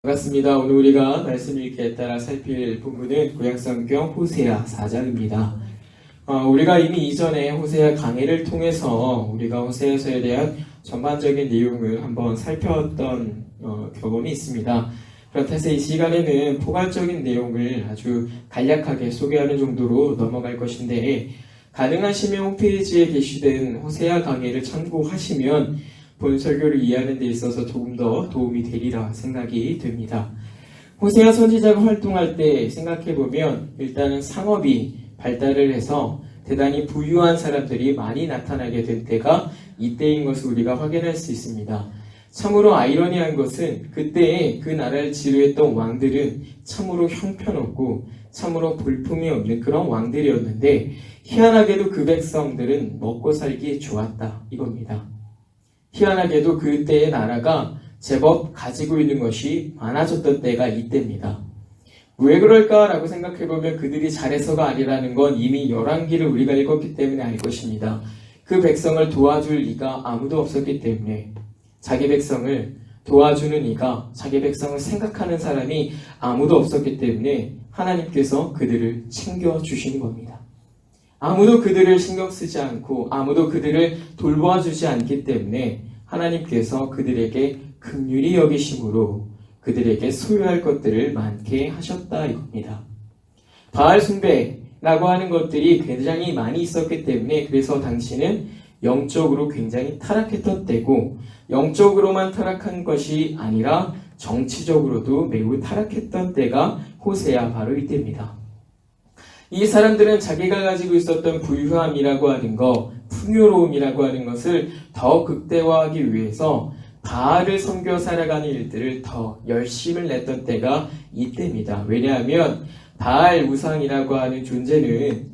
반갑습니다. 오늘 우리가 말씀 읽기에 따라 살필 본문은 구약성경 호세아 4장입니다. 우리가 이미 이전에 호세아 강해를 통해서 우리가 호세아서에 대한 전반적인 내용을 한번 살펴봤던 경험이 있습니다. 그렇다 해서 이 시간에는 포괄적인 내용을 아주 간략하게 소개하는 정도로 넘어갈 것인데, 가능하시면 홈페이지에 게시된 호세아 강해를 참고하시면 본 설교를 이해하는 데 있어서 조금 더 도움이 되리라 생각이 듭니다. 호세아 선지자가 활동할 때 생각해보면 일단은 상업이 발달을 해서 대단히 부유한 사람들이 많이 나타나게 된 때가 이때인 것을 우리가 확인할 수 있습니다. 참으로 아이러니한 것은 그때에 그 나라를 지배했던 왕들은 참으로 형편없고 참으로 볼품이 없는 그런 왕들이었는데, 희한하게도 그 백성들은 먹고 살기 좋았다 이겁니다. 희한하게도 그때의 나라가 제법 가지고 있는 것이 많아졌던 때가 이때입니다. 왜 그럴까라고 생각해보면 그들이 잘해서가 아니라는 건 이미 열왕기를 우리가 읽었기 때문에 알 것입니다. 그 백성을 도와줄 이가 아무도 없었기 때문에, 자기 백성을 도와주는 이가, 자기 백성을 생각하는 사람이 아무도 없었기 때문에 하나님께서 그들을 챙겨주시는 겁니다. 아무도 그들을 신경 쓰지 않고 아무도 그들을 돌보아주지 않기 때문에 하나님께서 그들에게 긍휼히 여기심으로 그들에게 소유할 것들을 많게 하셨다 이겁니다. 바알 숭배라고 하는 것들이 굉장히 많이 있었기 때문에, 그래서 당시는 영적으로 굉장히 타락했던 때고, 영적으로만 타락한 것이 아니라 정치적으로도 매우 타락했던 때가 호세아 바로 이때입니다. 이 사람들은 자기가 가지고 있었던 부유함이라고 하는 것, 풍요로움이라고 하는 것을 더 극대화하기 위해서 바알을 섬겨 살아가는 일들을 더 열심을 냈던 때가 이때입니다. 왜냐하면 바알 우상이라고 하는 존재는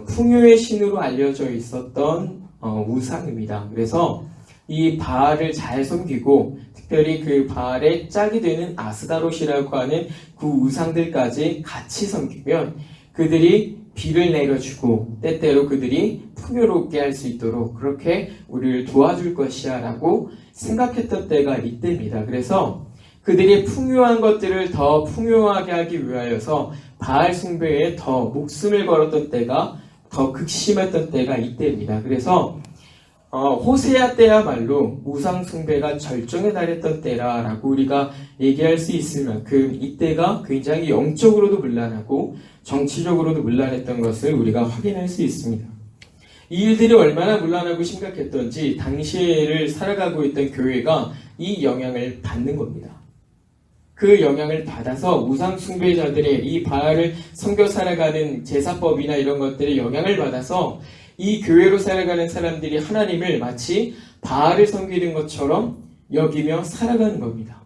풍요의 신으로 알려져 있었던 우상입니다. 그래서 이 바알을 잘 섬기고, 특별히 그 바알의 짝이 되는 아스다롯이라고 하는 그 우상들까지 같이 섬기면 그들이 비를 내려주고 때때로 그들이 풍요롭게 할 수 있도록 그렇게 우리를 도와줄 것이야 라고 생각했던 때가 이때입니다. 그래서 그들이 풍요한 것들을 더 풍요하게 하기 위하여서 바알 숭배에 더 목숨을 걸었던 때가, 더 극심했던 때가 이때입니다. 그래서 호세아 때야말로 우상 숭배가 절정에 달했던 때라라고 우리가 얘기할 수 있을 만큼 이때가 굉장히 영적으로도 문란하고 정치적으로도 문란했던 것을 우리가 확인할 수 있습니다. 이 일들이 얼마나 문란하고 심각했던지 당시를 살아가고 있던 교회가 이 영향을 받는 겁니다. 그 영향을 받아서 우상 숭배자들의 이 바알을 섬겨 살아가는 제사법이나 이런 것들의 영향을 받아서 이 교회로 살아가는 사람들이 하나님을 마치 바알을 섬기는 것처럼 여기며 살아가는 겁니다.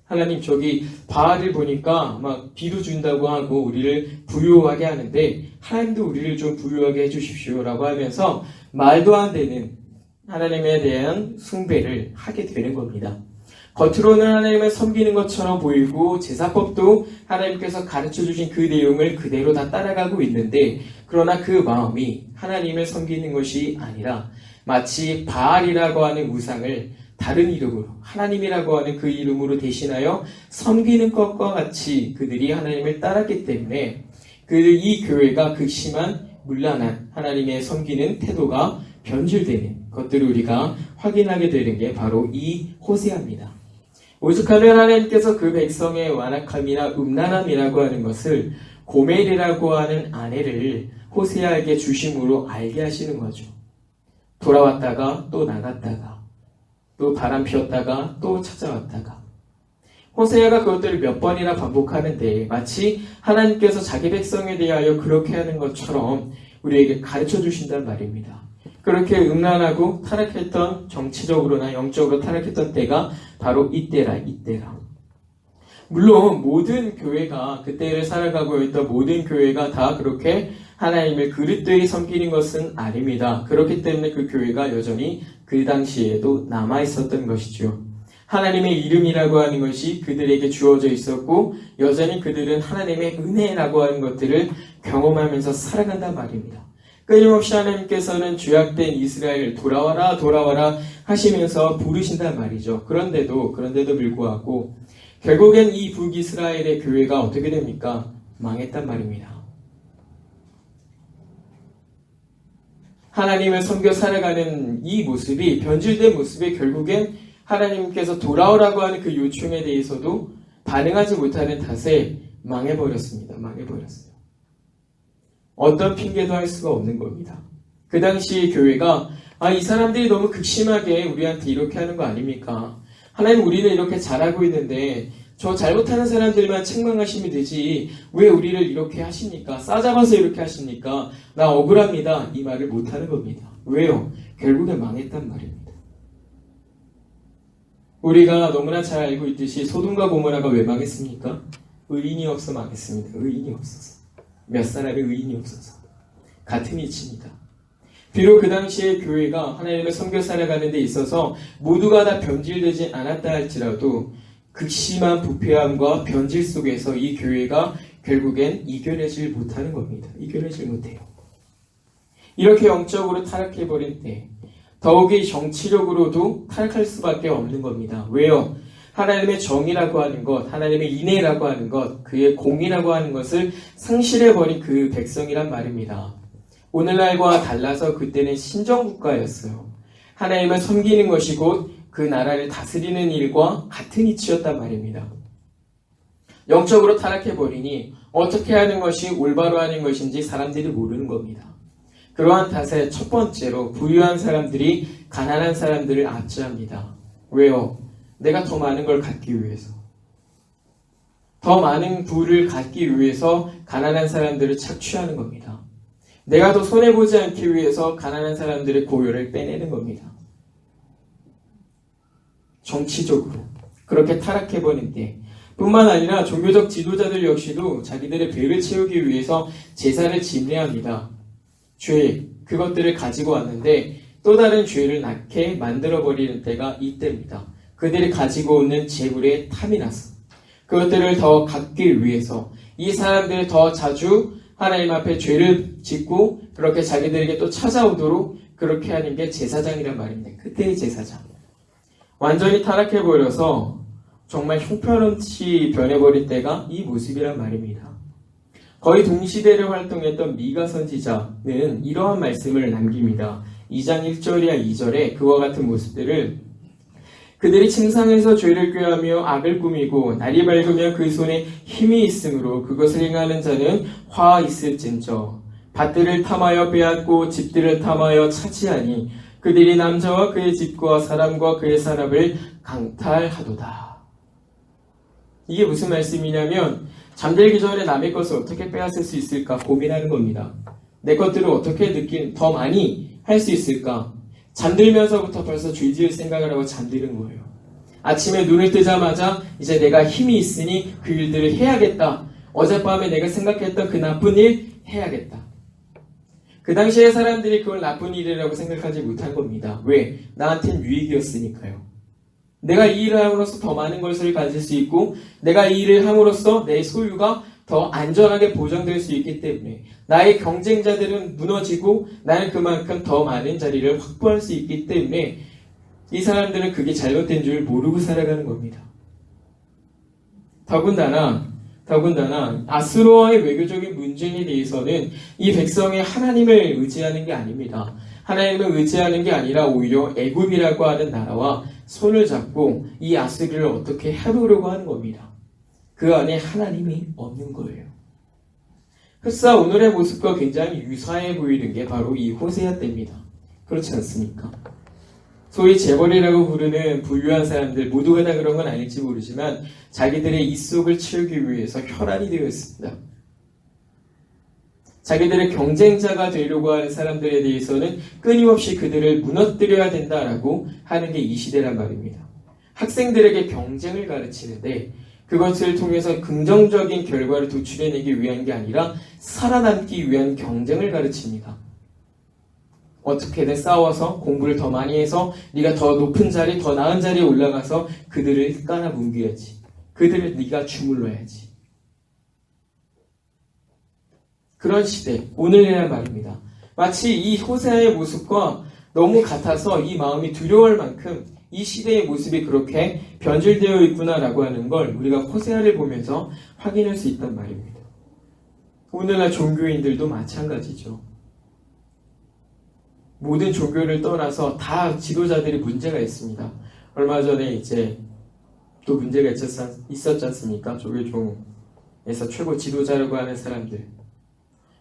하나님, 저기 바알을 보니까 막 비도 준다고 하고 우리를 부유하게 하는데 하나님도 우리를 좀 부유하게 해주십시오 라고 하면서 말도 안 되는 하나님에 대한 숭배를 하게 되는 겁니다. 겉으로는 하나님을 섬기는 것처럼 보이고 제사법도 하나님께서 가르쳐주신 그 내용을 그대로 다 따라가고 있는데, 그러나 그 마음이 하나님을 섬기는 것이 아니라 마치 바알이라고 하는 우상을 다른 이름으로, 하나님이라고 하는 그 이름으로 대신하여 섬기는 것과 같이 그들이 하나님을 따랐기 때문에 이 교회가 극심한 문란한 하나님의 섬기는 태도가 변질되는 것들을 우리가 확인하게 되는 게 바로 이 호세아입니다. 오죽하면 하나님께서 그 백성의 완악함이나 음란함이라고 하는 것을 고멜이라고 하는 아내를 호세아에게 주심으로 알게 하시는 거죠. 돌아왔다가 또 나갔다가 또 바람 피웠다가 또 찾아왔다가, 호세아가 그것들을 몇 번이나 반복하는데 마치 하나님께서 자기 백성에 대하여 그렇게 하는 것처럼 우리에게 가르쳐 주신단 말입니다. 그렇게 음란하고 타락했던, 정치적으로나 영적으로 타락했던 때가 바로 이때라. 물론 모든 교회가, 그때를 살아가고 있던 모든 교회가 다 그렇게 하나님을 그릇되이 섬기는 것은 아닙니다. 그렇기 때문에 그 교회가 여전히 그 당시에도 남아있었던 것이죠. 하나님의 이름이라고 하는 것이 그들에게 주어져 있었고, 여전히 그들은 하나님의 은혜라고 하는 것들을 경험하면서 살아간단 말입니다. 끊임없이 하나님께서는 죄악된 이스라엘 돌아와라 하시면서 부르신단 말이죠. 그런데도 불구하고 결국엔 이 북이스라엘의 교회가 어떻게 됩니까? 망했단 말입니다. 하나님을 섬겨 살아가는 이 모습이, 변질된 모습이 결국엔 하나님께서 돌아오라고 하는 그 요청에 대해서도 반응하지 못하는 탓에 망해버렸습니다. 망해버렸어요. 어떤 핑계도 할 수가 없는 겁니다. 그 당시 교회가 이 사람들이 너무 극심하게 우리한테 이렇게 하는 거 아닙니까? 하나님, 우리는 이렇게 잘하고 있는데 저 잘못하는 사람들만 책망하시면 되지 왜 우리를 이렇게 하십니까? 싸잡아서 이렇게 하십니까? 나 억울합니다. 이 말을 못하는 겁니다. 왜요? 결국에 망했단 말입니다. 우리가 너무나 잘 알고 있듯이 소돔과 고모라가 왜 망했습니까? 의인이 없어 망했습니다. 의인이 없어서. 몇 사람의 의인이 없어서. 같은 이치입니다. 비록 그 당시에 교회가 하나님을 섬겨 살아가는 데 있어서 모두가 다 변질되지 않았다 할지라도 극심한 부패함과 변질 속에서 이 교회가 결국엔 이겨내질 못하는 겁니다. 이겨내질 못해요. 이렇게 영적으로 타락해버린 때 더욱이 정치력으로도 타락할 수밖에 없는 겁니다. 왜요? 하나님의 정의라고 하는 것, 하나님의 인애라고 하는 것, 그의 공의라고 하는 것을 상실해버린 그 백성이란 말입니다. 오늘날과 달라서 그때는 신정국가였어요. 하나님을 섬기는 것이 곧 그 나라를 다스리는 일과 같은 이치였단 말입니다. 영적으로 타락해버리니 어떻게 하는 것이 올바로 하는 것인지 사람들이 모르는 겁니다. 그러한 탓에 첫 번째로 부유한 사람들이 가난한 사람들을 압제합니다. 왜요? 내가 더 많은 걸 갖기 위해서. 더 많은 부를 갖기 위해서 가난한 사람들을 착취하는 겁니다. 내가 더 손해보지 않기 위해서 가난한 사람들의 고요를 빼내는 겁니다. 정치적으로 그렇게 타락해버린 때 뿐만 아니라 종교적 지도자들 역시도 자기들의 배를 채우기 위해서 제사를 집례합니다. 죄, 그것들을 가지고 왔는데 또 다른 죄를 낳게 만들어버리는 때가 이때입니다. 그들이 가지고 오는 재물에 탐이 나서 그것들을 더 갖기 위해서 이 사람들을 더 자주 하나님 앞에 죄를 짓고 그렇게 자기들에게 또 찾아오도록 그렇게 하는 게 제사장이란 말입니다. 그때의 제사장. 완전히 타락해버려서 정말 형편없이 변해버릴 때가 이 모습이란 말입니다. 거의 동시대를 활동했던 미가 선지자는 이러한 말씀을 남깁니다. 2장 1절이야 2절에 그와 같은 모습들을 그들이 침상에서 죄를 꾀하며 악을 꾸미고 날이 밝으면 그 손에 힘이 있으므로 그것을 행하는 자는 화 있을진저 밭들을 탐하여 빼앗고 집들을 탐하여 차지하니 그들이 남자와 그의 집과 사람과 그의 사람을 강탈하도다. 이게 무슨 말씀이냐면 잠들기 전에 남의 것을 어떻게 빼앗을 수 있을까 고민하는 겁니다. 내 것들을 어떻게 더 많이 할 수 있을까? 잠들면서부터 벌써 죄지을 생각을 하고 잠드는 거예요. 아침에 눈을 뜨자마자 이제 내가 힘이 있으니 그 일들을 해야겠다. 어젯밤에 내가 생각했던 그 나쁜 일 해야겠다. 그 당시에 사람들이 그걸 나쁜 일이라고 생각하지 못한 겁니다. 왜? 나한텐 유익이었으니까요. 내가 이 일을 함으로써 더 많은 것을 가질 수 있고 내가 이 일을 함으로써 내 소유가 더 안전하게 보장될 수 있기 때문에 나의 경쟁자들은 무너지고 나는 그만큼 더 많은 자리를 확보할 수 있기 때문에 이 사람들은 그게 잘못된 줄 모르고 살아가는 겁니다. 더군다나 아수르와의 외교적인 문제에 대해서는 이 백성이 하나님을 의지하는 게 아닙니다. 하나님을 의지하는 게 아니라 오히려 애굽이라고 하는 나라와 손을 잡고 이 아수르를 어떻게 해보려고 하는 겁니다. 그 안에 하나님이 없는 거예요. 흡사 오늘의 모습과 굉장히 유사해 보이는 게 바로 이 호세아 때입니다. 그렇지 않습니까? 소위 재벌이라고 부르는 부유한 사람들 모두가 다 그런 건 아닐지 모르지만 자기들의 입속을 채우기 위해서 혈안이 되어 있습니다. 자기들의 경쟁자가 되려고 하는 사람들에 대해서는 끊임없이 그들을 무너뜨려야 된다라고 하는 게 이 시대란 말입니다. 학생들에게 경쟁을 가르치는데 그것을 통해서 긍정적인 결과를 도출해내기 위한 게 아니라 살아남기 위한 경쟁을 가르칩니다. 어떻게든 싸워서 공부를 더 많이 해서 네가 더 높은 자리, 더 나은 자리에 올라가서 그들을 깔아뭉개야지. 그들을 네가 주물러야지. 그런 시대, 오늘이란 말입니다. 마치 이 호세아의 모습과 너무 같아서 이 마음이 두려울 만큼 이 시대의 모습이 그렇게 변질되어 있구나라고 하는 걸 우리가 호세아를 보면서 확인할 수 있단 말입니다. 오늘날 종교인들도 마찬가지죠. 모든 종교를 떠나서 다 지도자들이 문제가 있습니다. 얼마 전에 이제 또 문제가 있었지 않습니까? 조계종에서 최고 지도자라고 하는 사람들.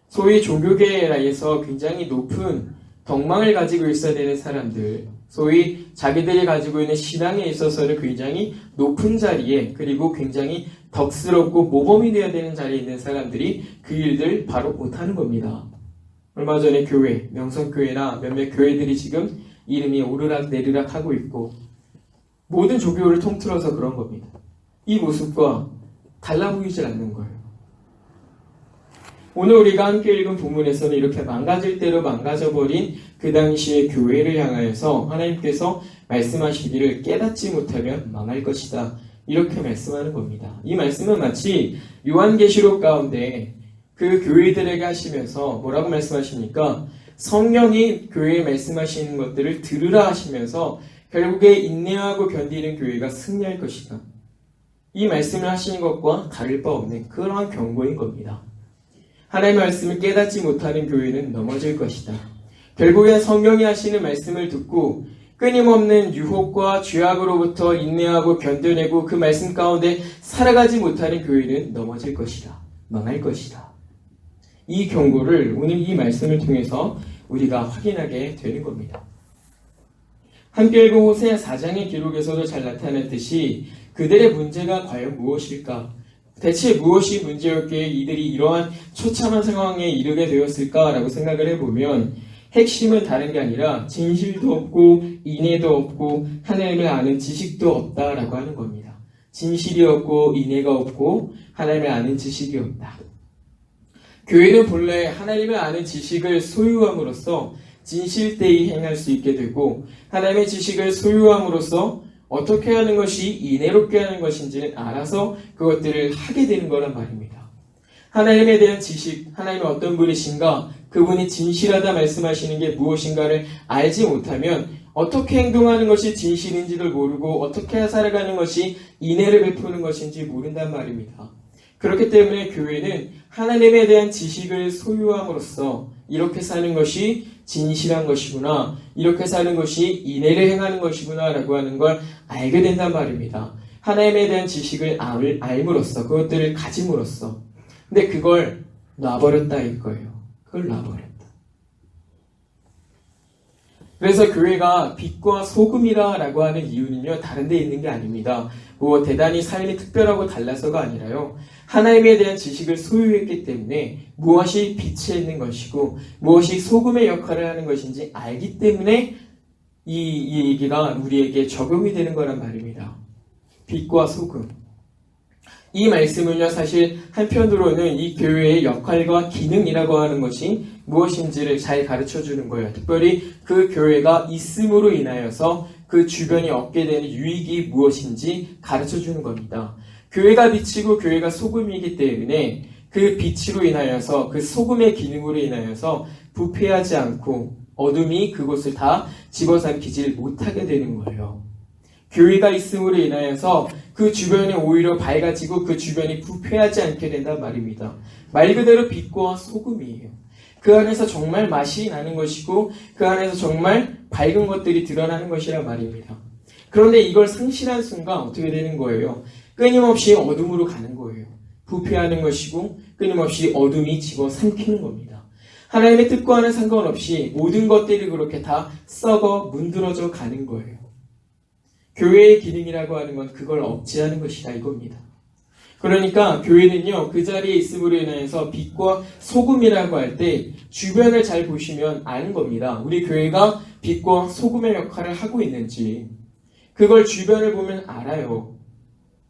소위 종교계 내에서 굉장히 높은 덕망을 가지고 있어야 되는 사람들, 소위 자기들이 가지고 있는 신앙에 있어서는 굉장히 높은 자리에, 그리고 굉장히 덕스럽고 모범이 되어야 되는 자리에 있는 사람들이 그 일들 바로 못하는 겁니다. 얼마 전에 교회, 명성교회나 몇몇 교회들이 지금 이름이 오르락 내리락 하고 있고 모든 종교를 통틀어서 그런 겁니다. 이 모습과 달라 보이질 않는 거예요. 오늘 우리가 함께 읽은 본문에서는 이렇게 망가질 대로 망가져버린 그 당시의 교회를 향하여서 하나님께서 말씀하시기를 깨닫지 못하면 망할 것이다. 이렇게 말씀하는 겁니다. 이 말씀은 마치 요한계시록 가운데 그 교회들에게 하시면서 뭐라고 말씀하십니까? 성령이 교회에 말씀하시는 것들을 들으라 하시면서 결국에 인내하고 견디는 교회가 승리할 것이다. 이 말씀을 하시는 것과 다를 바 없는 그러한 경고인 겁니다. 하나님의 말씀을 깨닫지 못하는 교회는 넘어질 것이다. 결국엔 성령이 하시는 말씀을 듣고 끊임없는 유혹과 죄악으로부터 인내하고 견뎌내고 그 말씀 가운데 살아가지 못하는 교회는 넘어질 것이다. 망할 것이다. 이 경고를 오늘 이 말씀을 통해서 우리가 확인하게 되는 겁니다. 함께 읽은 호세아 4장의 기록에서도 잘 나타났듯이 그들의 문제가 과연 무엇일까? 대체 무엇이 문제였기에 이들이 이러한 처참한 상황에 이르게 되었을까라고 생각을 해보면 핵심은 다른 게 아니라 진실도 없고 인애도 없고 하나님을 아는 지식도 없다라고 하는 겁니다. 진실이 없고 인애가 없고 하나님을 아는 지식이 없다. 교회는 본래 하나님을 아는 지식을 소유함으로써 진실되이 행할 수 있게 되고 하나님의 지식을 소유함으로써 어떻게 하는 것이 인애롭게 하는 것인지는 알아서 그것들을 하게 되는 거란 말입니다. 하나님에 대한 지식, 하나님은 어떤 분이신가, 그분이 진실하다 말씀하시는 게 무엇인가를 알지 못하면 어떻게 행동하는 것이 진실인지를 모르고 어떻게 살아가는 것이 인애를 베푸는 것인지 모른단 말입니다. 그렇기 때문에 교회는 하나님에 대한 지식을 소유함으로써 이렇게 사는 것이 진실한 것이구나, 이렇게 사는 것이 인애를 행하는 것이구나 라고 하는 걸 알게 된단 말입니다. 하나님에 대한 지식을 알므로써, 그것들을 가짐으로써. 근데 그걸 놔버렸다 이거예요. 그걸 놔버렸다. 그래서 교회가 빛과 소금이라 라고 하는 이유는요, 다른 데 있는 게 아닙니다. 뭐 대단히 삶이 특별하고 달라서가 아니라요, 하나님에 대한 지식을 소유했기 때문에 무엇이 빛에 있는 것이고 무엇이 소금의 역할을 하는 것인지 알기 때문에 이 얘기가 우리에게 적용이 되는 거란 말입니다. 빛과 소금. 이 말씀은요, 사실 한편으로는 이 교회의 역할과 기능이라고 하는 것이 무엇인지를 잘 가르쳐 주는 거예요. 특별히 그 교회가 있음으로 인하여서 그 주변이 얻게 되는 유익이 무엇인지 가르쳐 주는 겁니다. 교회가 빛이고 교회가 소금이기 때문에 그 빛으로 인하여서 그 소금의 기능으로 인하여서 부패하지 않고 어둠이 그곳을 다 집어삼키질 못하게 되는 거예요. 교회가 있음으로 인하여서 그 주변이 오히려 밝아지고 그 주변이 부패하지 않게 된단 말입니다. 말 그대로 빛과 소금이에요. 그 안에서 정말 맛이 나는 것이고 그 안에서 정말 밝은 것들이 드러나는 것이란 말입니다. 그런데 이걸 상실한 순간 어떻게 되는 거예요? 끊임없이 어둠으로 가는 거예요. 부패하는 것이고 끊임없이 어둠이 집어삼키는 겁니다. 하나님의 뜻과는 상관없이 모든 것들이 그렇게 다 썩어 문드러져 가는 거예요. 교회의 기능이라고 하는 건 그걸 억제하는 것이다 이겁니다. 그러니까 교회는요, 그 자리에 있음으로 인해서 빛과 소금이라고 할 때 주변을 잘 보시면 아는 겁니다. 우리 교회가 빛과 소금의 역할을 하고 있는지 그걸 주변을 보면 알아요.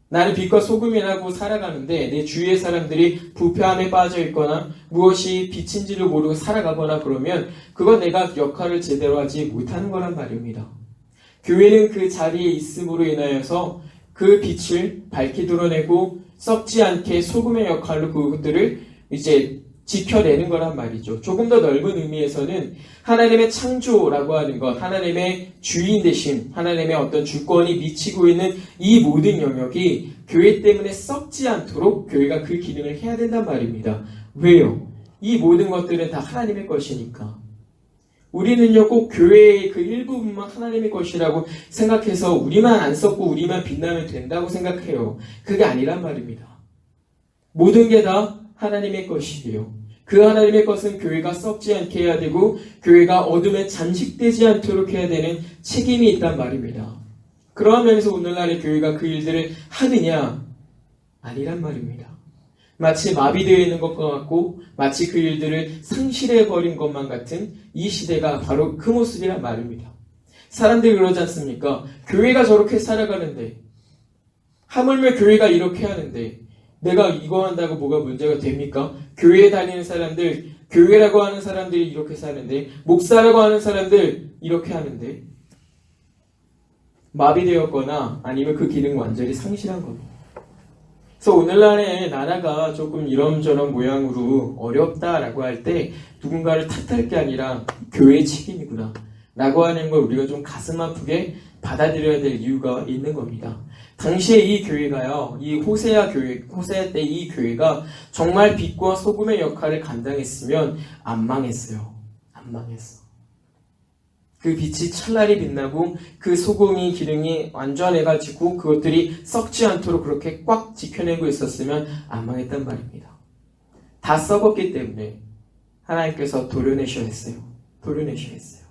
나는 빛과 소금이라고 살아가는데 내 주위의 사람들이 부패함에 빠져 있거나 무엇이 빛인지를 모르고 살아가거나 그러면 그건 내가 역할을 제대로 하지 못하는 거란 말입니다. 교회는 그 자리에 있음으로 인하여서 그 빛을 밝게 드러내고 썩지 않게 소금의 역할로 그것들을 이제 지켜내는 거란 말이죠. 조금 더 넓은 의미에서는 하나님의 창조라고 하는 것, 하나님의 주인 되심, 하나님의 어떤 주권이 미치고 있는 이 모든 영역이 교회 때문에 썩지 않도록 교회가 그 기능을 해야 된단 말입니다. 왜요? 이 모든 것들은 다 하나님의 것이니까. 우리는요, 꼭 교회의 그 일부분만 하나님의 것이라고 생각해서 우리만 안 썩고 우리만 빛나면 된다고 생각해요. 그게 아니란 말입니다. 모든 게 다 하나님의 것이에요. 그 하나님의 것은 교회가 썩지 않게 해야 되고 교회가 어둠에 잠식되지 않도록 해야 되는 책임이 있단 말입니다. 그러한 면에서 오늘날의 교회가 그 일들을 하느냐? 아니란 말입니다. 마치 마비되어 있는 것과 같고 마치 그 일들을 상실해버린 것만 같은 이 시대가 바로 그 모습이란 말입니다. 사람들이 그러지 않습니까? 교회가 저렇게 살아가는데 하물며 교회가 이렇게 하는데 내가 이거 한다고 뭐가 문제가 됩니까? 교회에 다니는 사람들, 교회라고 하는 사람들이 이렇게 사는데 목사라고 하는 사람들 이렇게 하는데 마비되었거나 아니면 그 기능 완전히 상실한 겁니다. 그래서 오늘날의 나라가 조금 이런저런 모양으로 어렵다라고 할 때 누군가를 탓할 게 아니라 교회의 책임이구나 라고 하는 걸 우리가 좀 가슴 아프게 받아들여야 될 이유가 있는 겁니다. 당시에 이 교회가요, 이 호세아 때 이 교회가 정말 빛과 소금의 역할을 감당했으면 안 망했어요. 안 망했어. 그 빛이 찰나리 빛나고 그 소금이 기능이 완전해가지고 그것들이 썩지 않도록 그렇게 꽉 지켜내고 있었으면 안 망했단 말입니다. 다 썩었기 때문에 하나님께서 도려내셔야 했어요. 도려내셔야 했어요.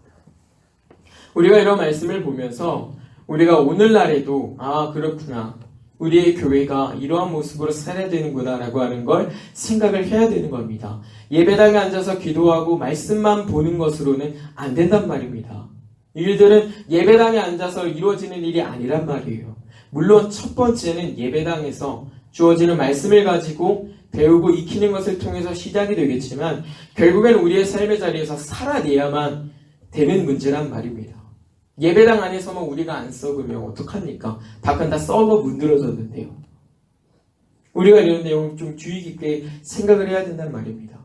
우리가 이런 말씀을 보면서 우리가 오늘날에도 그렇구나. 우리의 교회가 이러한 모습으로 살아야 되는구나 라고 하는 걸 생각을 해야 되는 겁니다. 예배당에 앉아서 기도하고 말씀만 보는 것으로는 안 된단 말입니다. 일들은 예배당에 앉아서 이루어지는 일이 아니란 말이에요. 물론 첫 번째는 예배당에서 주어지는 말씀을 가지고 배우고 익히는 것을 통해서 시작이 되겠지만 결국엔 우리의 삶의 자리에서 살아내야만 되는 문제란 말입니다. 예배당 안에서만 우리가 안 썩으면 어떡합니까? 밖은 다 썩어 문드러졌는데요. 우리가 이런 내용을 좀 주의 깊게 생각을 해야 된단 말입니다.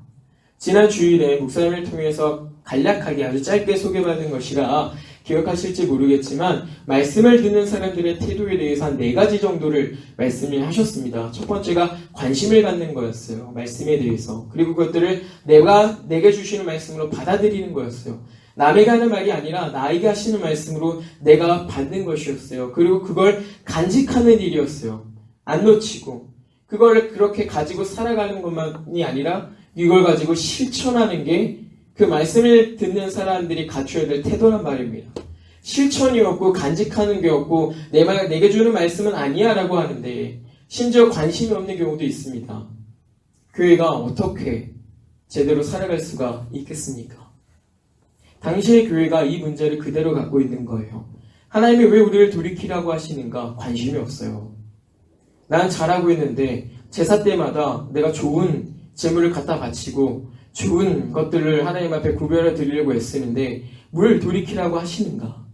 지난 주일에 목사님을 통해서 간략하게 아주 짧게 소개받은 것이라 기억하실지 모르겠지만 말씀을 듣는 사람들의 태도에 대해서 한 4가지 정도를 말씀을 하셨습니다. 첫 번째가 관심을 갖는 거였어요. 말씀에 대해서. 그리고 그것들을 내게 주시는 말씀으로 받아들이는 거였어요. 남에게 하는 말이 아니라 나에게 하시는 말씀으로 내가 받는 것이었어요. 그리고 그걸 간직하는 일이었어요. 안 놓치고 그걸 그렇게 가지고 살아가는 것만이 아니라 이걸 가지고 실천하는 게 그 말씀을 듣는 사람들이 갖춰야 될 태도란 말입니다. 실천이 없고 간직하는 게 없고 내게 주는 말씀은 아니야 라고 하는데 심지어 관심이 없는 경우도 있습니다. 교회가 어떻게 제대로 살아갈 수가 있겠습니까? 당시의 교회가 이 문제를 그대로 갖고 있는 거예요. 하나님이 왜 우리를 돌이키라고 하시는가? 관심이 없어요. 난 잘하고 있는데 제사 때마다 내가 좋은 제물을 갖다 바치고 좋은 것들을 하나님 앞에 구별해 드리려고 애쓰는데 뭘 돌이키라고 하시는가?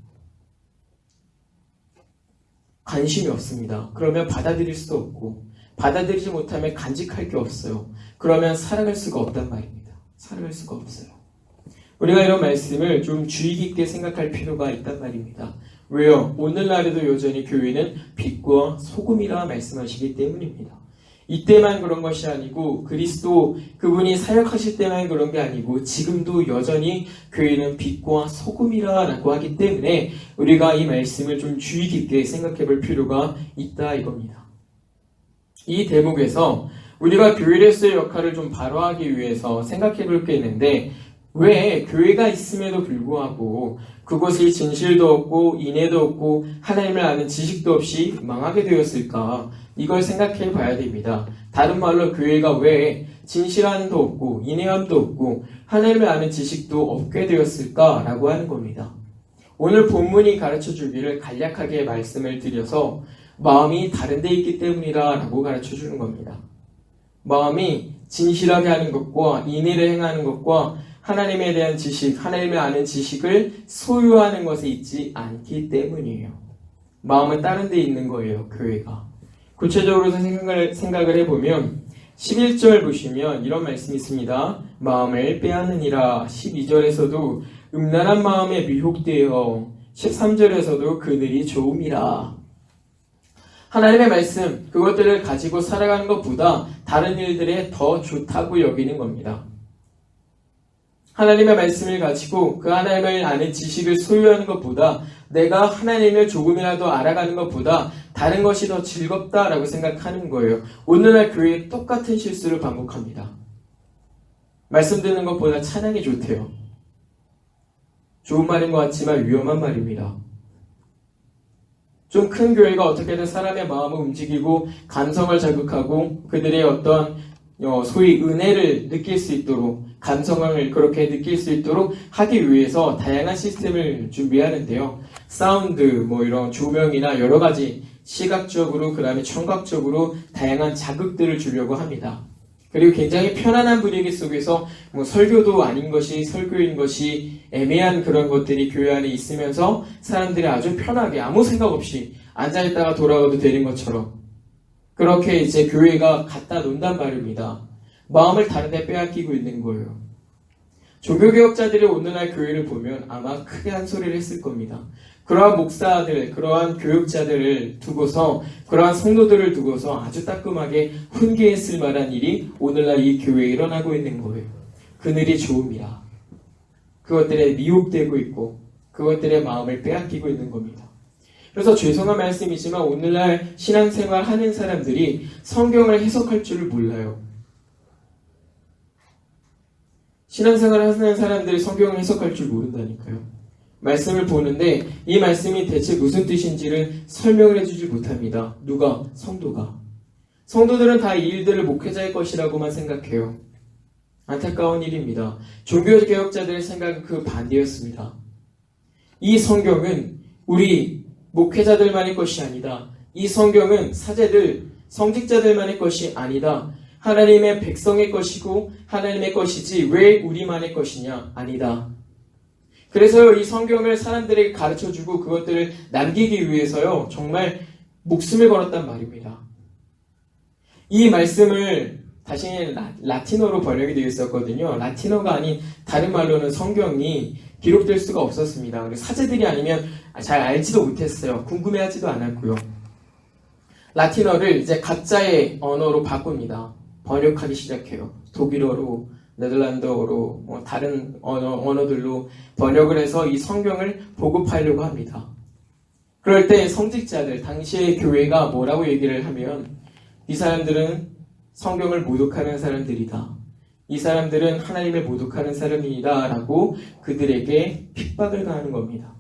관심이 없습니다. 그러면 받아들일 수도 없고 받아들이지 못하면 간직할 게 없어요. 그러면 살아갈 수가 없단 말입니다. 살아갈 수가 없어요. 우리가 이런 말씀을 좀 주의 깊게 생각할 필요가 있단 말입니다. 왜요? 오늘날에도 여전히 교회는 빛과 소금이라 말씀하시기 때문입니다. 이때만 그런 것이 아니고 그리스도 그분이 사역하실 때만 그런 게 아니고 지금도 여전히 교회는 빛과 소금이라 라고 하기 때문에 우리가 이 말씀을 좀 주의 깊게 생각해 볼 필요가 있다 이겁니다. 이 대목에서 우리가 교회로서의 역할을 좀 바로하기 위해서 생각해 볼 게 있는데 왜 교회가 있음에도 불구하고 그곳이 진실도 없고 인애도 없고 하나님을 아는 지식도 없이 망하게 되었을까? 이걸 생각해 봐야 됩니다. 다른 말로 교회가 왜 진실함도 없고 인애함도 없고 하나님을 아는 지식도 없게 되었을까라고 하는 겁니다. 오늘 본문이 가르쳐 주기를 간략하게 말씀을 드려서 마음이 다른 데 있기 때문이다 라고 가르쳐 주는 겁니다. 마음이 진실하게 하는 것과 인애를 행하는 것과 하나님에 대한 지식, 하나님을 아는 지식을 소유하는 것에 있지 않기 때문이에요. 마음은 다른 데 있는 거예요, 교회가. 구체적으로 생각을 해보면 11절 보시면 이런 말씀이 있습니다. 마음을 빼앗느니라. 12절에서도 음란한 마음에 미혹되어 13절에서도 그들이 좋음이라. 하나님의 말씀, 그것들을 가지고 살아가는 것보다 다른 일들에 더 좋다고 여기는 겁니다. 하나님의 말씀을 가지고 그 하나님을 아는 지식을 소유하는 것보다 내가 하나님을 조금이라도 알아가는 것보다 다른 것이 더 즐겁다라고 생각하는 거예요. 오늘날 교회에 똑같은 실수를 반복합니다. 말씀 듣는 것보다 찬양이 좋대요. 좋은 말인 것 같지만 위험한 말입니다. 좀 큰 교회가 어떻게든 사람의 마음을 움직이고 감성을 자극하고 그들의 어떤 소위 은혜를 느낄 수 있도록 감성을 그렇게 느낄 수 있도록 하기 위해서 다양한 시스템을 준비하는데요. 사운드, 이런 조명이나 여러 가지 시각적으로 그 다음에 청각적으로 다양한 자극들을 주려고 합니다. 그리고 굉장히 편안한 분위기 속에서 설교도 아닌 것이 설교인 것이 애매한 그런 것들이 교회 안에 있으면서 사람들이 아주 편하게 아무 생각 없이 앉아있다가 돌아가도 되는 것처럼 그렇게 이제 교회가 갖다 놓는단 말입니다. 마음을 다른 데 빼앗기고 있는 거예요. 종교개혁자들이 오늘날 교회를 보면 아마 크게 한 소리를 했을 겁니다. 그러한 목사들, 그러한 교육자들을 두고서 그러한 성도들을 두고서 아주 따끔하게 훈계했을 만한 일이 오늘날 이 교회에 일어나고 있는 거예요. 그늘이 좋음이라. 그것들에 미혹되고 있고 그것들의 마음을 빼앗기고 있는 겁니다. 그래서 죄송한 말씀이지만 오늘날 신앙생활 하는 사람들이 성경을 해석할 줄을 몰라요. 신앙생활 하는 사람들이 성경을 해석할 줄 모른다니까요. 말씀을 보는데 이 말씀이 대체 무슨 뜻인지를 설명을 해주지 못합니다. 누가? 성도가. 성도들은 다 이 일들을 목회자의 것이라고만 생각해요. 안타까운 일입니다. 종교개혁자들의 생각은 그 반대였습니다. 이 성경은 우리 목회자들만의 것이 아니다. 이 성경은 사제들, 성직자들만의 것이 아니다. 하나님의 백성의 것이고 하나님의 것이지 왜 우리만의 것이냐? 아니다. 그래서 이 성경을 사람들에게 가르쳐주고 그것들을 남기기 위해서요. 정말 목숨을 걸었단 말입니다. 이 말씀을 다시 라틴어로 번역이 되어 있었거든요. 라틴어가 아닌 다른 말로는 성경이 기록될 수가 없었습니다. 사제들이 아니면 잘 알지도 못했어요. 궁금해하지도 않았고요. 라틴어를 이제 각자의 언어로 바꿉니다. 번역하기 시작해요. 독일어로, 네덜란드어로, 다른 언어들로 번역을 해서 이 성경을 보급하려고 합니다. 그럴 때 성직자들, 당시의 교회가 뭐라고 얘기를 하면 이 사람들은 성경을 모독하는 사람들이다. 이 사람들은 하나님을 모독하는 사람이다 라고 그들에게 핍박을 가하는 겁니다.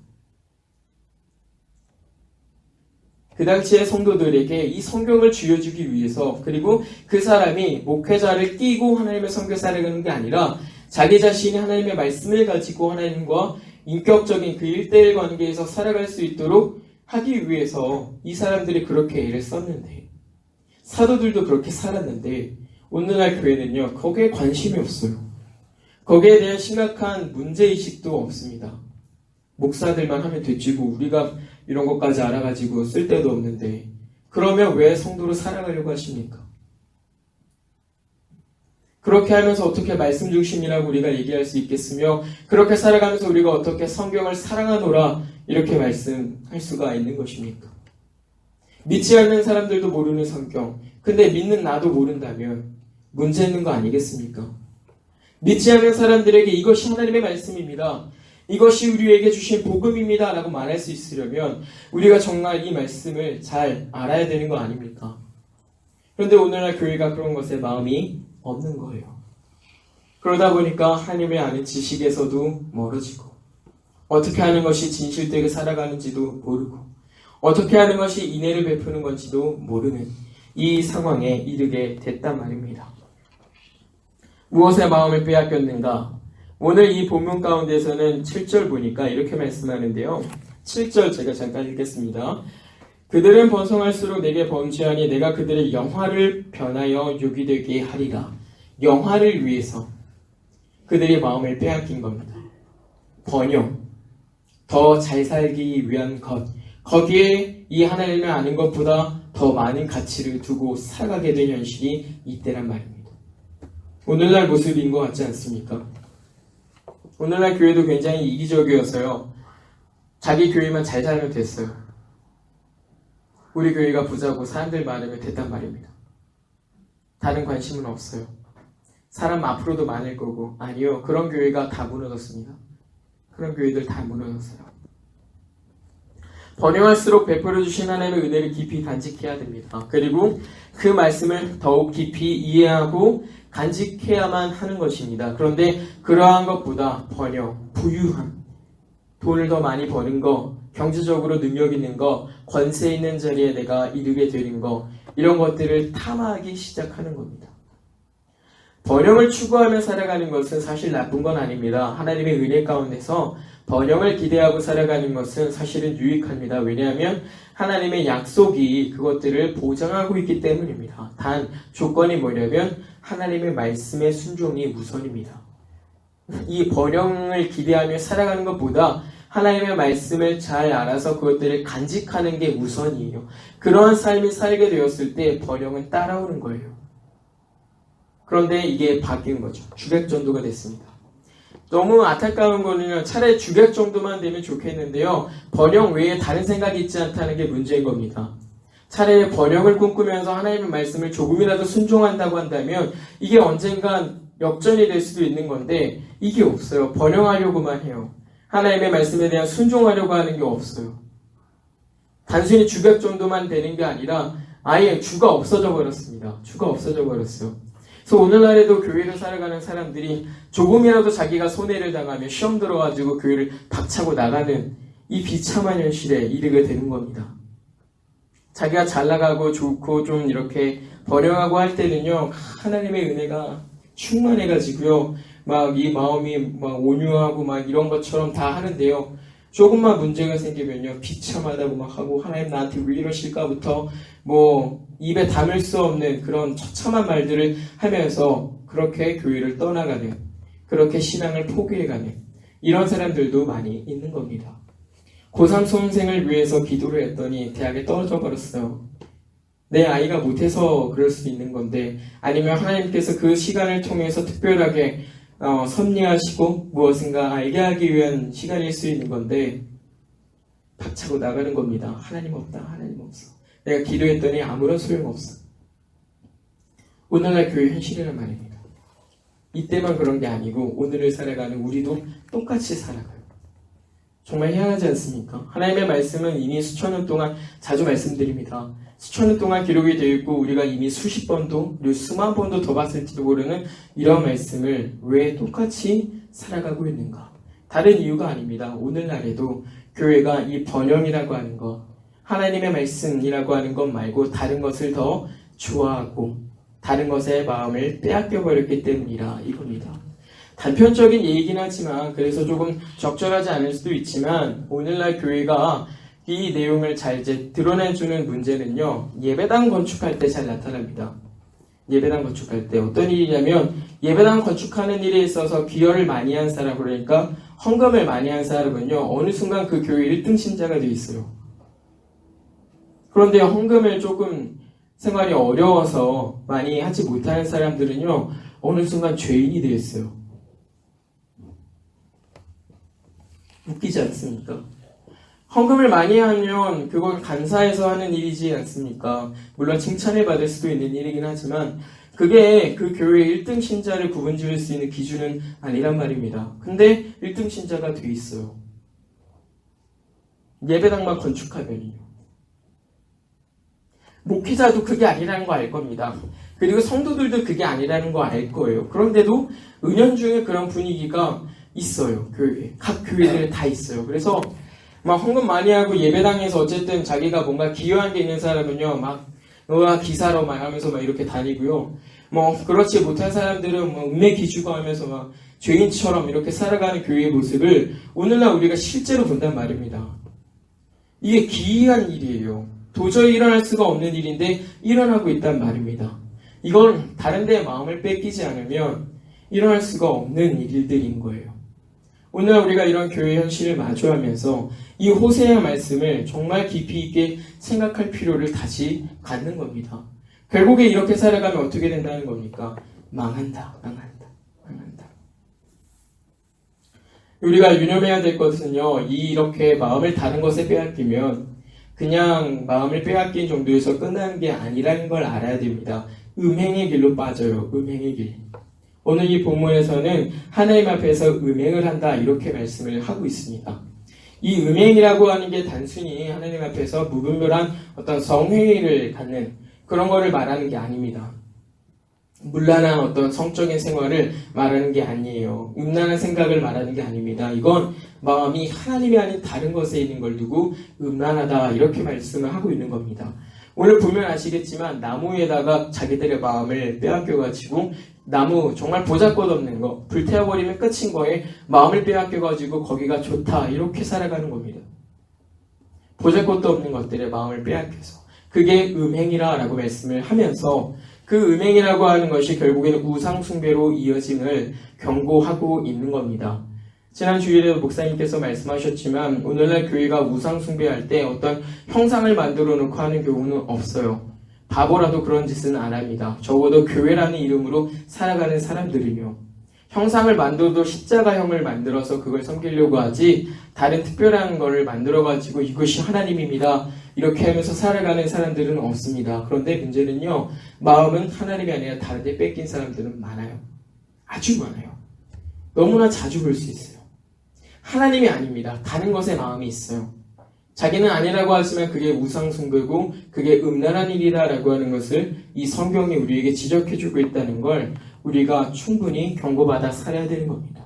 그 당시의 성도들에게 이 성경을 쥐어주기 위해서 그리고 그 사람이 목회자를 끼고 하나님의 성경을 살아가는 게 아니라 자기 자신이 하나님의 말씀을 가지고 하나님과 인격적인 그 1:1 관계에서 살아갈 수 있도록 하기 위해서 이 사람들이 그렇게 애를 썼는데 사도들도 그렇게 살았는데 오늘날 교회는요 거기에 관심이 없어요. 거기에 대한 심각한 문제의식도 없습니다. 목사들만 하면 되지고 우리가 이런 것까지 알아가지고 쓸 데도 없는데 그러면 왜 성도로 살아가려고 하십니까? 그렇게 하면서 어떻게 말씀 중심이라고 우리가 얘기할 수 있겠으며 그렇게 살아가면서 우리가 어떻게 성경을 사랑하노라 이렇게 말씀할 수가 있는 것입니까? 믿지 않는 사람들도 모르는 성경 근데 믿는 나도 모른다면 문제 있는 거 아니겠습니까? 믿지 않는 사람들에게 이것이 하나님의 말씀입니다. 이것이 우리에게 주신 복음입니다 라고 말할 수 있으려면 우리가 정말 이 말씀을 잘 알아야 되는 거 아닙니까? 그런데 오늘날 교회가 그런 것에 마음이 없는 거예요. 그러다 보니까 하나님을 아는 지식에서도 멀어지고 어떻게 하는 것이 진실되게 살아가는지도 모르고 어떻게 하는 것이 인애를 베푸는 건지도 모르는 이 상황에 이르게 됐단 말입니다. 무엇에 마음을 빼앗겼는가? 오늘 이 본문 가운데서는 7절 보니까 이렇게 말씀하는데요. 7절 제가 잠깐 읽겠습니다. 그들은 번성할수록 내게 범죄하니 내가 그들의 영화를 변하여 욕이 되게 하리라. 영화를 위해서 그들의 마음을 빼앗긴 겁니다. 번영, 더 잘 살기 위한 것, 거기에 이 하나님을 아는 것보다 더 많은 가치를 두고 살아가게 된 현실이 이때란 말입니다. 오늘날 모습인 것 같지 않습니까? 오늘날 교회도 굉장히 이기적이어서요. 자기 교회만 잘 살면 됐어요. 우리 교회가 부자고 사람들 많으면 됐단 말입니다. 다른 관심은 없어요. 사람 앞으로도 많을 거고. 아니요. 그런 교회가 다 무너졌습니다. 그런 교회들 다 무너졌어요. 번영할수록 베풀어 주신 하나님의 은혜를 깊이 간직해야 됩니다. 그리고 그 말씀을 더욱 깊이 이해하고 간직해야만 하는 것입니다. 그런데 그러한 것보다 번영, 부유함, 돈을 더 많이 버는 거, 경제적으로 능력 있는 거, 권세 있는 자리에 내가 이르게 되는 거, 이런 것들을 탐하기 시작하는 겁니다. 번영을 추구하며 살아가는 것은 사실 나쁜 건 아닙니다. 하나님의 은혜 가운데서 번영을 기대하고 살아가는 것은 사실은 유익합니다. 왜냐하면 하나님의 약속이 그것들을 보장하고 있기 때문입니다. 단 조건이 뭐냐면 하나님의 말씀에 순종이 우선입니다. 이 번영을 기대하며 살아가는 것보다 하나님의 말씀을 잘 알아서 그것들을 간직하는 게 우선이에요. 그러한 삶을 살게 되었을 때 번영은 따라오는 거예요. 그런데 이게 바뀐 거죠. 주객 전도가 됐습니다. 너무 안타까운 거는요. 차라리 주객 정도만 되면 좋겠는데요. 번영 외에 다른 생각이 있지 않다는 게 문제인 겁니다. 차라리 번영을 꿈꾸면서 하나님의 말씀을 조금이라도 순종한다고 한다면 이게 언젠간 역전이 될 수도 있는 건데 이게 없어요. 번영하려고만 해요. 하나님의 말씀에 대한 순종하려고 하는 게 없어요. 단순히 주객 정도만 되는 게 아니라 아예 주가 없어져 버렸습니다. 주가 없어져 버렸어요. 그래서 오늘날에도 교회를 살아가는 사람들이 조금이라도 자기가 손해를 당하며 시험 들어가지고 교회를 박차고 나가는 이 비참한 현실에 이르게 되는 겁니다. 자기가 잘 나가고 좋고 좀 이렇게 번영하고 할 때는요, 하나님의 은혜가 충만해가지고요, 막 이 마음이 막 온유하고 막 이런 것처럼 다 하는데요, 조금만 문제가 생기면요, 비참하다고 막 하고, 하나님 나한테 왜 이러실까부터 뭐 입에 담을 수 없는 그런 처참한 말들을 하면서 그렇게 교회를 떠나가는, 그렇게 신앙을 포기해가는 이런 사람들도 많이 있는 겁니다. 고3 수험생을 위해서 기도를 했더니 대학에 떨어져 버렸어요. 내 아이가 못해서 그럴 수도 있는 건데, 아니면 하나님께서 그 시간을 통해서 특별하게 섭리하시고 무엇인가 알게 하기 위한 시간일 수 있는 건데 박차고 나가는 겁니다. 하나님 없다, 하나님 없어. 내가 기도했더니 아무런 소용없어. 오늘날 교회 현실이란 말입니다. 이때만 그런 게 아니고 오늘을 살아가는 우리도 똑같이 살아가요. 정말 희한하지 않습니까? 하나님의 말씀은 이미 수천 년 동안 자주 말씀드립니다. 수천 년 동안 기록이 되어 있고 우리가 이미 수십 번도 그리고 수만 번도 더 봤을지도 모르는 이런 말씀을 왜 똑같이 살아가고 있는가? 다른 이유가 아닙니다. 오늘날에도 교회가 이 번영이라고 하는 것, 하나님의 말씀이라고 하는 것 말고 다른 것을 더 좋아하고 다른 것에 마음을 빼앗겨 버렸기 때문이라 이겁니다. 단편적인 얘기긴 하지만 그래서 조금 적절하지 않을 수도 있지만 오늘날 교회가 이 내용을 잘 이제 드러내주는 문제는요, 예배당 건축할 때 잘 나타납니다. 예배당 건축할 때 어떤 일이냐면 예배당 건축하는 일에 있어서 기여를 많이 한 사람, 그러니까 헌금을 많이 한 사람은요 어느 순간 그 교회 1등 신자가 되어 있어요. 그런데 헌금을 조금 생활이 어려워서 많이 하지 못하는 사람들은요 어느 순간 죄인이 되어 있어요. 웃기지 않습니까? 헌금을 많이 하면 그건 감사해서 하는 일이지 않습니까? 물론 칭찬을 받을 수도 있는 일이긴 하지만 그게 그 교회 1등 신자를 구분 지을 수 있는 기준은 아니란 말입니다. 근데 1등 신자가 돼 있어요. 예배당만 건축하면요. 목회자도 그게 아니라는 거 알 겁니다. 그리고 성도들도 그게 아니라는 거 알 거예요. 그런데도 은연중에 그런 분위기가 있어요. 교회. 각 교회들에 다 있어요. 그래서 막 헌금 많이 하고 예배당에서 어쨌든 자기가 뭔가 기여한 게 있는 사람은요, 막, 기사로 막 하면서 막 이렇게 다니고요. 뭐, 그렇지 못한 사람들은 뭐, 음매 기주고 하면서 막, 죄인처럼 이렇게 살아가는 교회의 모습을 오늘날 우리가 실제로 본단 말입니다. 이게 기이한 일이에요. 도저히 일어날 수가 없는 일인데, 일어나고 있단 말입니다. 이건 다른 데에 마음을 뺏기지 않으면 일어날 수가 없는 일들인 거예요. 오늘 우리가 이런 교회 현실을 마주하면서 이 호세아 말씀을 정말 깊이 있게 생각할 필요를 다시 갖는 겁니다. 결국에 이렇게 살아가면 어떻게 된다는 겁니까? 망한다. 우리가 유념해야 될 것은요, 이렇게 마음을 다른 것에 빼앗기면 그냥 마음을 빼앗긴 정도에서 끝나는 게 아니라는 걸 알아야 됩니다. 음행의 길로 빠져요. 음행의 길. 오늘 이 본문에서는 하나님 앞에서 음행을 한다 이렇게 말씀을 하고 있습니다. 이 음행이라고 하는 게 단순히 하나님 앞에서 무분별한 어떤 성행위를 갖는 그런 거를 말하는 게 아닙니다. 문란한 어떤 성적인 생활을 말하는 게 아니에요. 음란한 생각을 말하는 게 아닙니다. 이건 마음이 하나님이 아닌 다른 것에 있는 걸 두고 음란하다 이렇게 말씀을 하고 있는 겁니다. 오늘 보면 아시겠지만 나무에다가 자기들의 마음을 빼앗겨가지고 나무 정말 보잘것없는 거 불태워버리면 끝인 거에 마음을 빼앗겨가지고 거기가 좋다 이렇게 살아가는 겁니다. 보잘것도 없는 것들의 마음을 빼앗겨서 그게 음행이라고 말씀을 하면서 그 음행이라고 하는 것이 결국에는 우상숭배로 이어짐을 경고하고 있는 겁니다. 지난 주일에도 목사님께서 말씀하셨지만 오늘날 교회가 우상숭배할 때 어떤 형상을 만들어 놓고 하는 경우는 없어요. 바보라도 그런 짓은 안 합니다. 적어도 교회라는 이름으로 살아가는 사람들이며 형상을 만들어도 십자가형을 만들어서 그걸 섬기려고 하지 다른 특별한 거를 만들어가지고 이것이 하나님입니다. 이렇게 하면서 살아가는 사람들은 없습니다. 그런데 문제는요. 마음은 하나님이 아니라 다른 데 뺏긴 사람들은 많아요. 아주 많아요. 너무나 자주 볼 수 있어요. 하나님이 아닙니다. 다른 것에 마음이 있어요. 자기는 아니라고 하지만 그게 우상숭배고 그게 음란한 일이다라고 하는 것을 이 성경이 우리에게 지적해주고 있다는 걸 우리가 충분히 경고받아 살아야 되는 겁니다.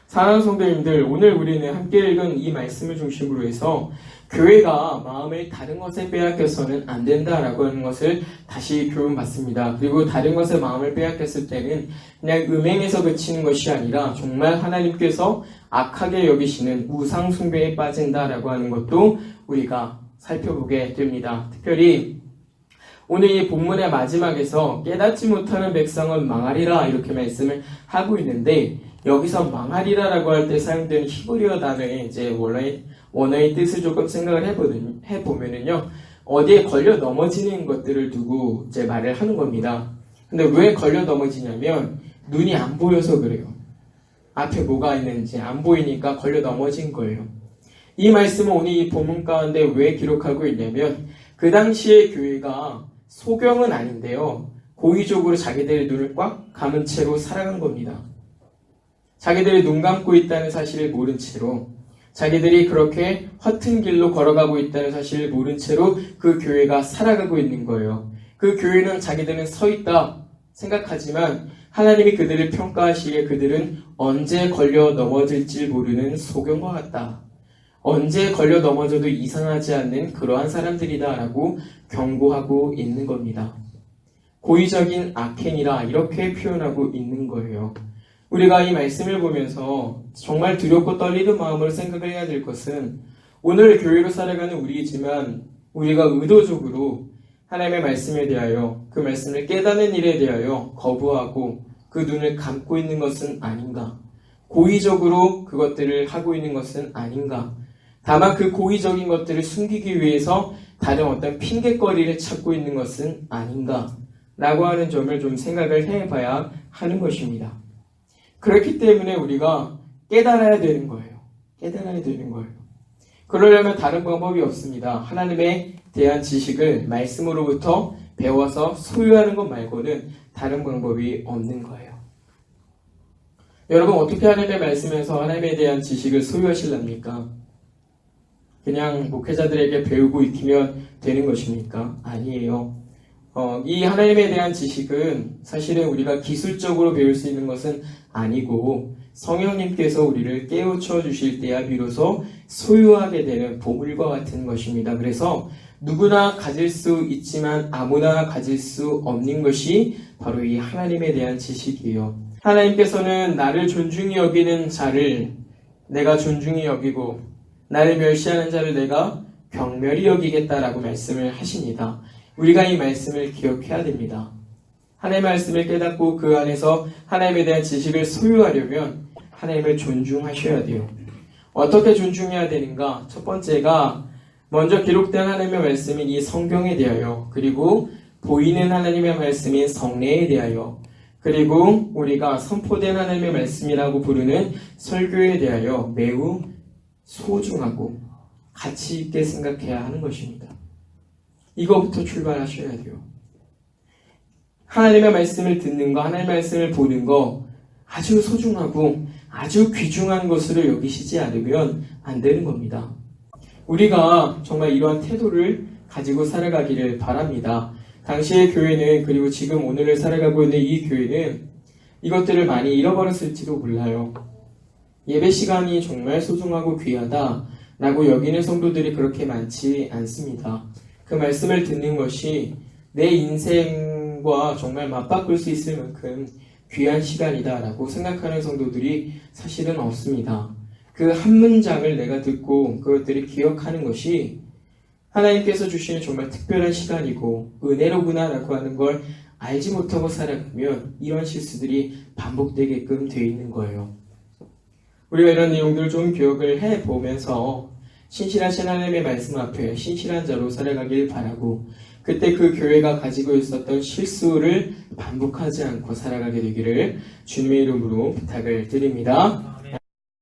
사랑하는 성도님들, 오늘 우리는 함께 읽은 이 말씀을 중심으로 해서 교회가 마음을 다른 것에 빼앗겨서는 안 된다라고 하는 것을 다시 교훈받습니다. 그리고 다른 것에 마음을 빼앗겼을 때는 그냥 음행에서 그치는 것이 아니라 정말 하나님께서 악하게 여기시는 우상숭배에 빠진다라고 하는 것도 우리가 살펴보게 됩니다. 특별히 오늘 이 본문의 마지막에서 깨닫지 못하는 백성은 망하리라 이렇게 말씀을 하고 있는데 여기서 망하리라라고 할 때 사용되는 히브리어 단어의 이제 원어의 뜻을 조금 생각을 해보면은요 어디에 걸려 넘어지는 것들을 두고 이제 말을 하는 겁니다. 근데 왜 걸려 넘어지냐면 눈이 안 보여서 그래요. 앞에 뭐가 있는지 안 보이니까 걸려 넘어진 거예요. 이 말씀은 오늘 이 본문 가운데 왜 기록하고 있냐면 그 당시의 교회가 소경은 아닌데요. 고의적으로 자기들의 눈을 꽉 감은 채로 살아간 겁니다. 자기들이 눈 감고 있다는 사실을 모른 채로 자기들이 그렇게 허튼 길로 걸어가고 있다는 사실을 모른 채로 그 교회가 살아가고 있는 거예요. 그 교회는 자기들은 서 있다 생각하지만 하나님이 그들을 평가하시기에 그들은 언제 걸려 넘어질지 모르는 소경과 같다. 언제 걸려 넘어져도 이상하지 않는 그러한 사람들이다 라고 경고하고 있는 겁니다. 고의적인 악행이라 이렇게 표현하고 있는 거예요. 우리가 이 말씀을 보면서 정말 두렵고 떨리는 마음으로 생각을 해야 될 것은 오늘 교회로 살아가는 우리이지만 우리가 의도적으로 하나님의 말씀에 대하여 그 말씀을 깨닫는 일에 대하여 거부하고 그 눈을 감고 있는 것은 아닌가? 고의적으로 그것들을 하고 있는 것은 아닌가? 다만 그 고의적인 것들을 숨기기 위해서 다른 어떤 핑계거리를 찾고 있는 것은 아닌가? 라고 하는 점을 좀 생각을 해봐야 하는 것입니다. 그렇기 때문에 우리가 깨달아야 되는 거예요. 깨달아야 되는 거예요. 그러려면 다른 방법이 없습니다. 하나님에 대한 지식을 말씀으로부터 배워서 소유하는 것 말고는 다른 방법이 없는 거예요. 여러분 어떻게 하나님의 말씀에서 하나님에 대한 지식을 소유하실랍니까? 그냥 목회자들에게 배우고 익히면 되는 것입니까? 아니에요. 이 하나님에 대한 지식은 사실은 우리가 기술적으로 배울 수 있는 것은 아니고 성령님께서 우리를 깨우쳐 주실 때야 비로소 소유하게 되는 보물과 같은 것입니다. 그래서 누구나 가질 수 있지만 아무나 가질 수 없는 것이 바로 이 하나님에 대한 지식이에요. 하나님께서는 나를 존중히 여기는 자를 내가 존중히 여기고 나를 멸시하는 자를 내가 경멸히 여기겠다라고 말씀을 하십니다. 우리가 이 말씀을 기억해야 됩니다. 하나님의 말씀을 깨닫고 그 안에서 하나님에 대한 지식을 소유하려면 하나님을 존중하셔야 돼요. 어떻게 존중해야 되는가? 첫 번째가 먼저 기록된 하나님의 말씀인 이 성경에 대하여, 그리고 보이는 하나님의 말씀인 성례에 대하여, 그리고 우리가 선포된 하나님의 말씀이라고 부르는 설교에 대하여 매우 소중하고 가치 있게 생각해야 하는 것입니다. 이거부터 출발하셔야 돼요. 하나님의 말씀을 듣는 거, 하나님의 말씀을 보는 거 아주 소중하고 아주 귀중한 것으로 여기시지 않으면 안 되는 겁니다. 우리가 정말 이러한 태도를 가지고 살아가기를 바랍니다. 당시의 교회는, 그리고 지금 오늘을 살아가고 있는 이 교회는 이것들을 많이 잃어버렸을지도 몰라요. 예배 시간이 정말 소중하고 귀하다라고 여기는 성도들이 그렇게 많지 않습니다. 그 말씀을 듣는 것이 내 인생과 정말 맞바꿀 수 있을 만큼 귀한 시간이다라고 생각하는 성도들이 사실은 없습니다. 그 한 문장을 내가 듣고 그것들을 기억하는 것이 하나님께서 주시는 정말 특별한 시간이고 은혜로구나라고 하는 걸 알지 못하고 살아가면 이런 실수들이 반복되게끔 되어 있는 거예요. 우리가 이런 내용들을 좀 기억을 해보면서 신실하신 하나님의 말씀 앞에 신실한 자로 살아가길 바라고, 그때 그 교회가 가지고 있었던 실수를 반복하지 않고 살아가게 되기를 주님의 이름으로 부탁을 드립니다.